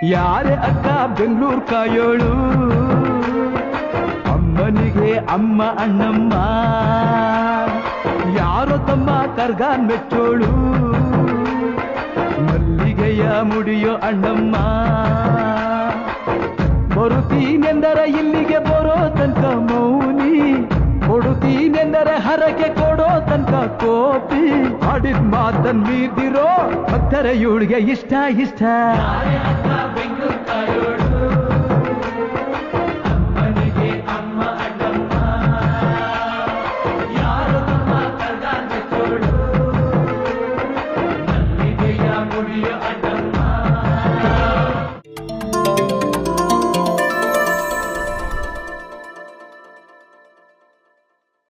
ಯಾರೇ ಅಕ್ಕ ಬೆಂಗಳೂರು ಕಾಯೋಳು ಅಮ್ಮನಿಗೆ ಅಮ್ಮ ಅಣ್ಣಮ್ಮ ಯಾರೋ ತಮ್ಮ ಕರ್ಗಾನ್ ಮೆಚ್ಚೋಳು ಮಲ್ಲಿಗೆಯ ಮುಡಿಯೋ ಅಣ್ಣಮ್ಮ ಬರುತ್ತೀನೆಂದರೆ ಇಲ್ಲಿಗೆ ಬರೋ ತನಕ ಮೌನಿ ಕೊಡುತ್ತೀನೆಂದರೆ ಹರಕೆ ಕೊಡೋ ತನಕ ಕೋಪಿ ಆಡಿದ ಮಾತನ್ ಮೀದಿರೋ ಭಕ್ತರ ಇವಳಿಗೆ ಇಷ್ಟ ಇಷ್ಟ ಬೆಂಗಳೂರು